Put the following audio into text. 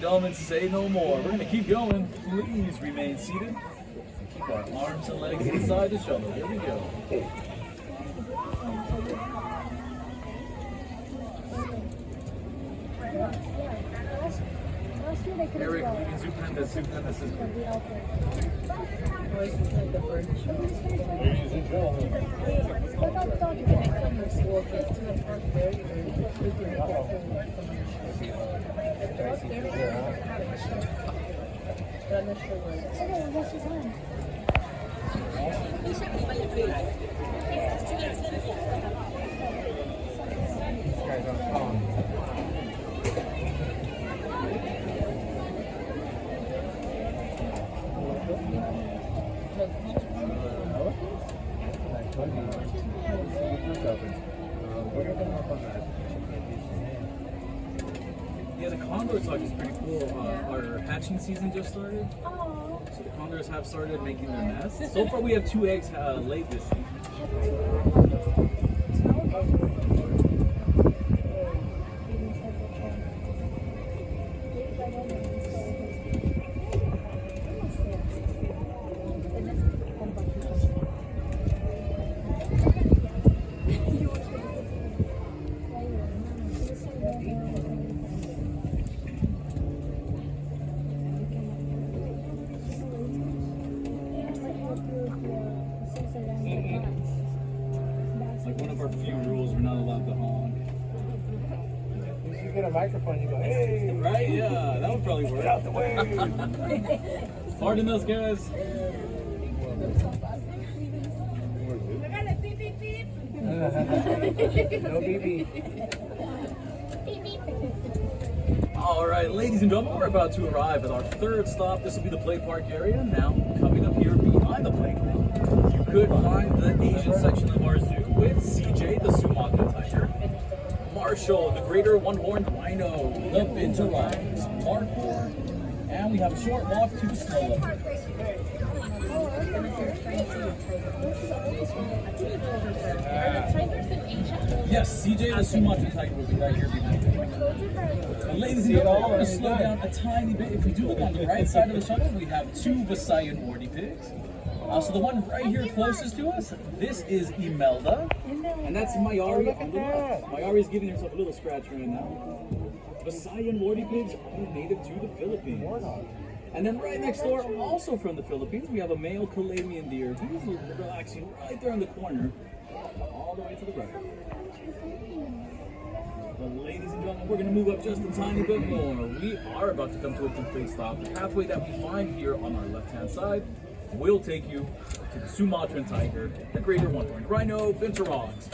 gentlemen, say no more. We're gonna keep going. Please remain seated. Keep our arms and legs inside the shuttle. Here we go. Eric, you can zoom in this system. Ladies and gentlemen. Yeah, the condor talk is pretty cool. Our hatching season just started. So the condors have started making their nests. So far we have 2 eggs laid this season. Like one of our few rules, we're not allowed to honk. If you get a microphone, you go, hey! Right? Yeah, that would probably work. Get out the way! Pardon us, guys. No BB. All right, ladies and gentlemen, we're about to arrive at our 3rd stop. This will be the play park area. Now, coming up here behind the playground, you could find the Asian section of our zoo with CJ, the Sumatra tiger, Marshall, the greater one-horned rhino, the Binturongs, parkour, and we have a short walk to snow leopard. Yes, CJ, the Sumatra tiger will be right here behind me. Ladies and gentlemen, we're going to slow down a tiny bit. If we do look on the right side of the shuttle, we have 2 Visayan warty pigs. So the one right here closest to us, this is Imelda, and that's Mayari on the left. Mayari is giving herself a little scratch right now. Visayan warty pigs are native to the Philippines. And then right next door, also from the Philippines, we have a male Calamian deer. He's relaxing right there in the corner, all the way to the right. But ladies and gentlemen, we're going to move up just a tiny bit more. We are about to come to a complete stop. The pathway that we find here on our left-hand side will take you to the Sumatran tiger, the greater one-horned rhino, Binturongs.